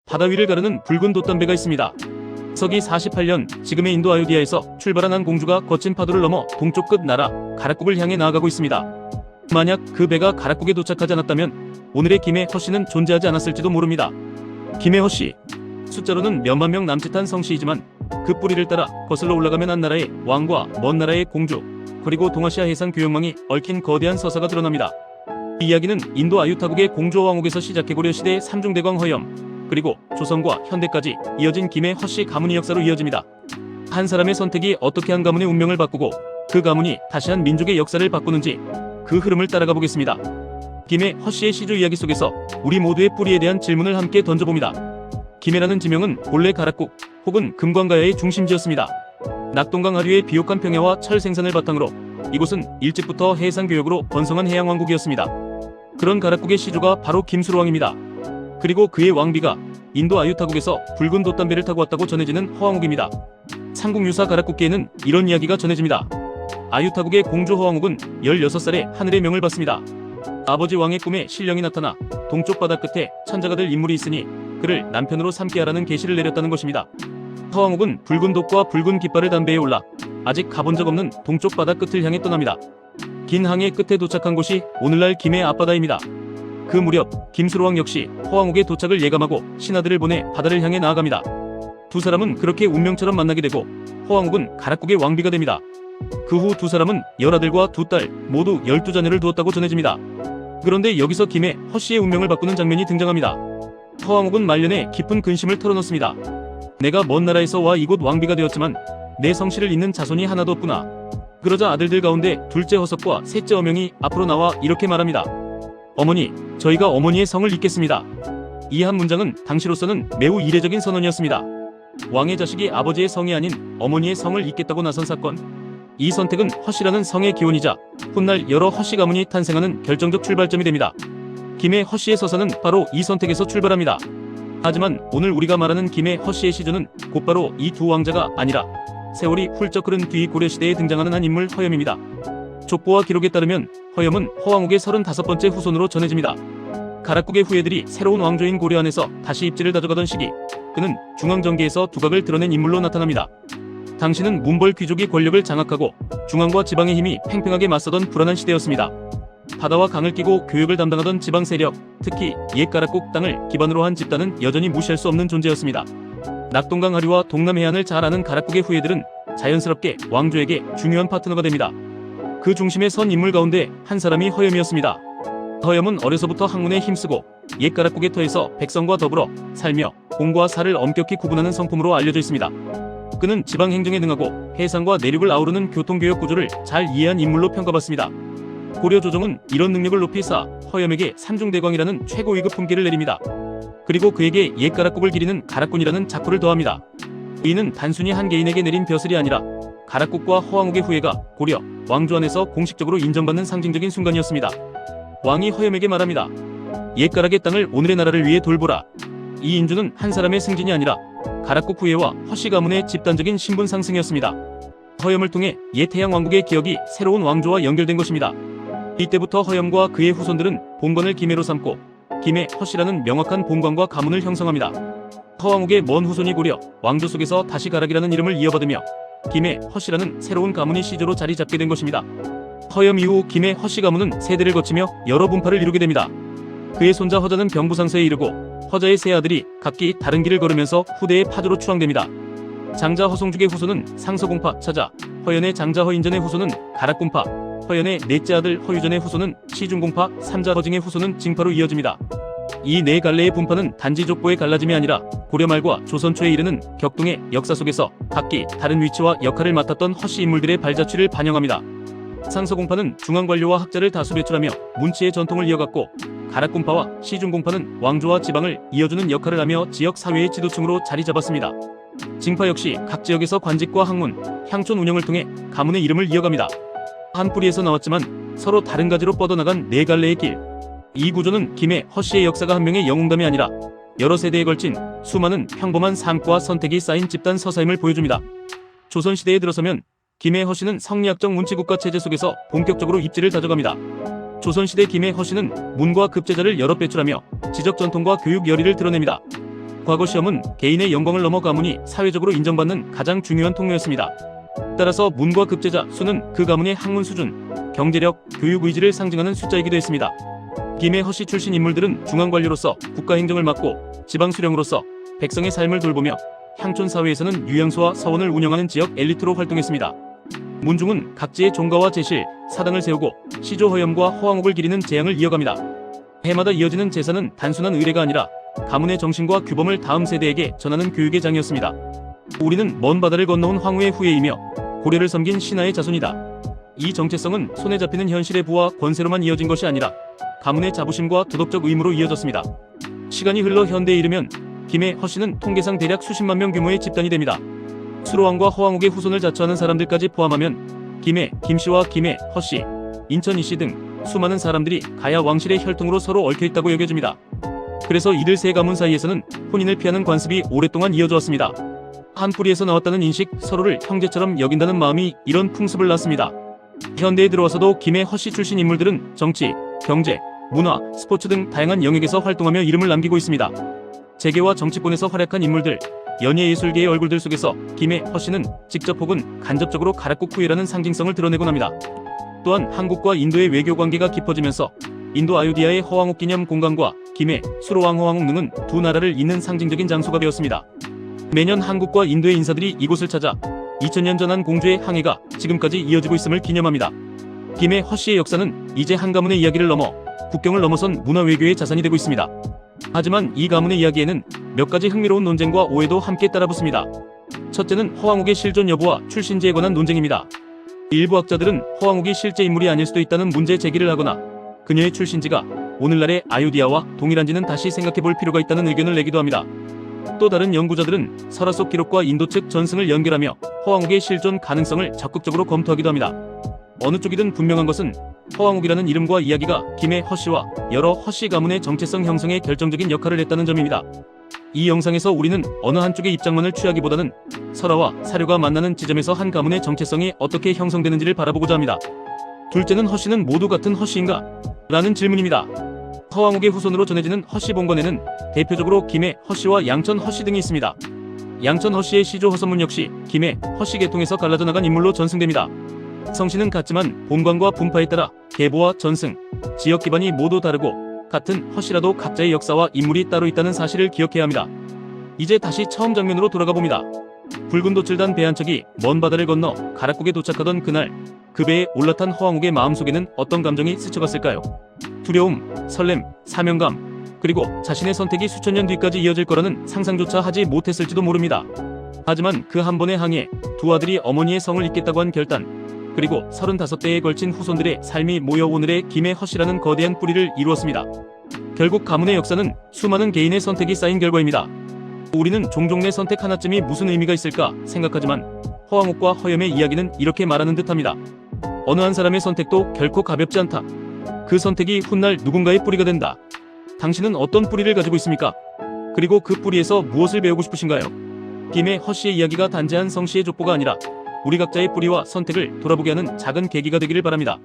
바다 위를 가르는 붉은 돛담배가 있습니다. 서기 48년 지금의 인도 아유디아에서 출발한 한 공주가 거친 파도를 넘어 동쪽 끝 나라 가락국을 향해 나아가고 있습니다. 만약 그 배가 가락국에 도착하지 않았다면 오늘의 김해 허씨는 존재하지 않았을지도 모릅니다. 김해 허씨, 숫자로는 몇만 명 남짓한 성씨이지만 그 뿌리를 따라 거슬러 올라가면 한 나라의 왕과 먼 나라의 공주, 그리고 동아시아 해상 교역망이 얽힌 거대한 서사가 드러납니다. 이 이야기는 인도 아유타국의 공주와 왕국에서 시작해 고려시대의 삼중대광 허염, 그리고 조선과 현대까지 이어진 김해 허씨 가문의 역사로 이어집니다. 한 사람의 선택이 어떻게 한 가문의 운명을 바꾸고 그 가문이 다시 한 민족의 역사를 바꾸는지 그 흐름을 따라가 보겠습니다. 김해 허씨의 시조 이야기 속에서 우리 모두의 뿌리에 대한 질문을 함께 던져봅니다. 김해라는 지명은 본래 가락국 혹은 금광가야의 중심지였습니다. 낙동강 하류의 비옥한 평야와 철 생산을 바탕으로 이곳은 일찍부터 해상교역으로 번성한 해양왕국이었습니다. 그런 가락국의 시조가 바로 김수로왕입니다. 그리고 그의 왕비가 인도 아유타국에서 붉은 돛담배를 타고 왔다고 전해지는 허왕국입니다. 삼국유사 가락국기에는 이런 이야기가 전해집니다. 아유타국의 공주 허왕국은 16살에 하늘의 명을 받습니다. 아버지 왕의 꿈에 신령이 나타나 동쪽 바다 끝에 천자가 될 인물이 있으니 그를 남편으로 삼게 하라는 계시를 내렸다는 것입니다. 허왕국은 붉은 돛과 붉은 깃발을 담배에 올라 아직 가본 적 없는 동쪽 바다 끝을 향해 떠납니다. 긴 항해 끝에 도착한 곳이 오늘날 김해 앞바다입니다. 그 무렵 김수로왕 역시 허왕국의 도착을 예감하고 신하들을 보내 바다를 향해 나아갑니다. 두 사람은 그렇게 운명처럼 만나게 되고 허왕국은 가락국의 왕비가 됩니다. 그 후 두 사람은 10아들과 2딸 모두 12자녀를 두었다고 전해집니다. 그런데 여기서 김해 허씨의 운명을 바꾸는 장면이 등장합니다. 허왕국은 말년에 깊은 근심을 털어놓습니다. 내가 먼 나라에서 와 이곳 왕비가 되었지만 내 성씨를 잇는 자손이 하나도 없구나. 그러자 아들들 가운데 둘째 허석과 셋째 어명이 앞으로 나와 이렇게 말합니다. 어머니, 저희가 어머니의 성을 잇겠습니다. 이 한 문장은 당시로서는 매우 이례적인 선언이었습니다. 왕의 자식이 아버지의 성이 아닌 어머니의 성을 잇겠다고 나선 사건. 이 선택은 허씨라는 성의 기원이자 훗날 여러 허씨 가문이 탄생하는 결정적 출발점이 됩니다. 김해 허씨의 서사는 바로 이 선택에서 출발합니다. 하지만 오늘 우리가 말하는 김해 허씨의 시조는 곧바로 이 두 왕자가 아니라 세월이 훌쩍 흐른 뒤 고려시대에 등장하는 한 인물 허염입니다. 족보와 기록에 따르면 허염은 허왕국의 35번째 후손으로 전해집니다. 가락국의 후예들이 새로운 왕조인 고려 안에서 다시 입지를 다져가던 시기, 그는 중앙정계에서 두각을 드러낸 인물로 나타납니다. 당시는 문벌 귀족이 권력을 장악하고 중앙과 지방의 힘이 팽팽하게 맞서던 불안한 시대였습니다. 바다와 강을 끼고 교역을 담당하던 지방 세력, 특히 옛 가락국 땅을 기반으로 한 집단은 여전히 무시할 수 없는 존재였습니다. 낙동강 하류와 동남 해안을 잘 아는 가락국의 후예들은 자연스럽게 왕조에게 중요한 파트너가 됩니다. 그 중심에 선 인물 가운데 한 사람이 허염이었습니다. 허염은 어려서부터 학문에 힘쓰고 옛 가락국의 터에서 백성과 더불어 살며 공과 사를 엄격히 구분하는 성품으로 알려져 있습니다. 그는 지방 행정에 능하고 해상과 내륙을 아우르는 교통교역 구조를 잘 이해한 인물로 평가받습니다. 고려 조정은 이런 능력을 높이 쌓아 허염에게 삼중대광이라는 최고 위급 품계를 내립니다. 그리고 그에게 옛 가락국을 기리는 가락군이라는 작호를 더합니다. 이는 단순히 한 개인에게 내린 벼슬이 아니라 가락국과 허왕국의 후예가 고려 왕조 안에서 공식적으로 인정받는 상징적인 순간이었습니다. 왕이 허염에게 말합니다. 옛 가락의 땅을 오늘의 나라를 위해 돌보라. 이 인주는 한 사람의 승진이 아니라 가락국 후예와 허씨 가문의 집단적인 신분 상승이었습니다. 허염을 통해 옛 해양 왕국의 기억이 새로운 왕조와 연결된 것입니다. 이때부터 허염과 그의 후손들은 본관을 김해로 삼고 김해 허씨라는 명확한 본관과 가문을 형성합니다. 허왕국의 먼 후손이 고려 왕조 속에서 다시 가락이라는 이름을 이어받으며 김해 허씨라는 새로운 가문이 시조로 자리 잡게 된 것입니다. 허염 이후 김해 허씨 가문은 세대를 거치며 여러 분파를 이루게 됩니다. 그의 손자 허자는 병부상서에 이르고 허자의 세 아들이 각기 다른 길을 걸으면서 후대의 파주로 추앙됩니다. 장자 허송죽의 후손은 상서공파 차자, 허연의 장자 허인전의 후손은 가락군파, 허연의 넷째 아들 허유전의 후손은 시중공파, 삼자 허징의 후손은 징파로 이어집니다. 이 네 갈래의 분파는 단지 족보의 갈라짐이 아니라 고려 말과 조선 초에 이르는 격동의 역사 속에서 각기 다른 위치와 역할을 맡았던 허씨 인물들의 발자취를 반영합니다. 상서공파는 중앙관료와 학자를 다수 배출하며 문치의 전통을 이어갔고 가락군파와 시중공파는 왕조와 지방을 이어주는 역할을 하며 지역 사회의 지도층으로 자리 잡았습니다. 징파 역시 각 지역에서 관직과 학문, 향촌 운영을 통해 가문의 이름을 이어갑니다. 한 뿌리에서 나왔지만 서로 다른 가지로 뻗어나간 네 갈래의 길. 이 구조는 김해 허씨의 역사가 한 명의 영웅담이 아니라 여러 세대에 걸친 수많은 평범한 삶과 선택이 쌓인 집단 서사임을 보여줍니다. 조선시대에 들어서면 김해 허씨는 성리학적 문치국가 체제 속에서 본격적으로 입지를 다져갑니다. 조선시대 김해 허씨는 문과 급제자를 여럿 배출하며 지적 전통과 교육 열의를 드러냅니다. 과거 시험은 개인의 영광을 넘어 가문이 사회적으로 인정받는 가장 중요한 통로였습니다. 따라서 문과 급제자 수는 그 가문의 학문 수준, 경제력, 교육 의지를 상징하는 숫자이기도 했습니다. 김해 허씨 출신 인물들은 중앙관료로서 국가행정을 맡고 지방수령으로서 백성의 삶을 돌보며 향촌 사회에서는 유양소와 서원을 운영하는 지역 엘리트로 활동했습니다. 문중은 각지의 종가와 제실, 사당을 세우고 시조 허염과 허황옥을 기리는 재앙을 이어갑니다. 해마다 이어지는 제사는 단순한 의례가 아니라 가문의 정신과 규범을 다음 세대에게 전하는 교육의 장이었습니다. 우리는 먼 바다를 건너온 황후의 후예이며 고려를 섬긴 신하의 자손이다. 이 정체성은 손에 잡히는 현실의 부와 권세로만 이어진 것이 아니라 가문의 자부심과 도덕적 의무로 이어졌습니다. 시간이 흘러 현대에 이르면 김해 허씨는 통계상 대략 수십만 명 규모의 집단이 됩니다. 수로왕과 허황옥의 후손을 자처하는 사람들까지 포함하면 김해 김씨와 김해 허씨, 인천 이씨 등 수많은 사람들이 가야 왕실의 혈통으로 서로 얽혀있다고 여겨집니다. 그래서 이들 세 가문 사이에서는 혼인을 피하는 관습이 오랫동안 이어져 왔습니다. 한 뿌리에서 나왔다는 인식, 서로를 형제처럼 여긴다는 마음이 이런 풍습을 낳습니다. 현대에 들어와서도 김해 허씨 출신 인물들은 정치, 경제, 문화, 스포츠 등 다양한 영역에서 활동하며 이름을 남기고 있습니다. 재계와 정치권에서 활약한 인물들, 연예예술계의 얼굴들 속에서 김해 허씨는 직접 혹은 간접적으로 가락국 후예라는 상징성을 드러내곤 합니다. 또한 한국과 인도의 외교 관계가 깊어지면서 인도 아유디아의 허황옥 기념 공간과 김해 수로왕 허황옥 능은 두 나라를 잇는 상징적인 장소가 되었습니다. 매년 한국과 인도의 인사들이 이곳을 찾아 2000년 전한 공주의 항해가 지금까지 이어지고 있음을 기념합니다. 김해 허씨의 역사는 이제 한 가문의 이야기를 넘어 국경을 넘어선 문화외교의 자산이 되고 있습니다. 하지만 이 가문의 이야기에는 몇 가지 흥미로운 논쟁과 오해도 함께 따라붙습니다. 첫째는 허황옥의 실존 여부와 출신지에 관한 논쟁입니다. 일부 학자들은 허황옥이 실제 인물이 아닐 수도 있다는 문제 제기를 하거나 그녀의 출신지가 오늘날의 아유디아와 동일한지는 다시 생각해볼 필요가 있다는 의견을 내기도 합니다. 또 다른 연구자들은 설화 속 기록과 인도 측 전승을 연결하며 허황옥의 실존 가능성을 적극적으로 검토하기도 합니다. 어느 쪽이든 분명한 것은 허황옥이라는 이름과 이야기가 김해 허씨와 여러 허씨 가문의 정체성 형성에 결정적인 역할을 했다는 점입니다. 이 영상에서 우리는 어느 한쪽의 입장만을 취하기보다는 설화와 사료가 만나는 지점에서 한 가문의 정체성이 어떻게 형성되는지를 바라보고자 합니다. 둘째는 허씨는 모두 같은 허씨인가? 라는 질문입니다. 허황옥의 후손으로 전해지는 허씨 본관에는 대표적으로 김해 허씨와 양천 허씨 등이 있습니다. 양천 허씨의 시조 허선문 역시 김해 허씨 계통에서 갈라져 나간 인물로 전승됩니다. 성씨는 같지만 본관과 분파에 따라 계보와 전승, 지역 기반이 모두 다르고 같은 허씨라도 각자의 역사와 인물이 따로 있다는 사실을 기억해야 합니다. 이제 다시 처음 장면으로 돌아가 봅니다. 붉은 돛을 단 배 한 척이 먼 바다를 건너 가락국에 도착하던 그날, 그 배에 올라탄 허황옥의 마음속에는 어떤 감정이 스쳐갔을까요? 두려움, 설렘, 사명감, 그리고 자신의 선택이 수천 년 뒤까지 이어질 거라는 상상조차 하지 못했을지도 모릅니다. 하지만 그 한 번의 항해에 두 아들이 어머니의 성을 잇겠다고 한 결단, 그리고 35대에 걸친 후손들의 삶이 모여 오늘의 김해 허씨라는 거대한 뿌리를 이루었습니다. 결국 가문의 역사는 수많은 개인의 선택이 쌓인 결과입니다. 우리는 종종 내 선택 하나쯤이 무슨 의미가 있을까 생각하지만 허황옥과 허염의 이야기는 이렇게 말하는 듯합니다. 어느 한 사람의 선택도 결코 가볍지 않다. 그 선택이 훗날 누군가의 뿌리가 된다. 당신은 어떤 뿌리를 가지고 있습니까? 그리고 그 뿌리에서 무엇을 배우고 싶으신가요? 김해 허씨의 이야기가 단지 한 성씨의 족보가 아니라 우리 각자의 뿌리와 선택을 돌아보게 하는 작은 계기가 되기를 바랍니다.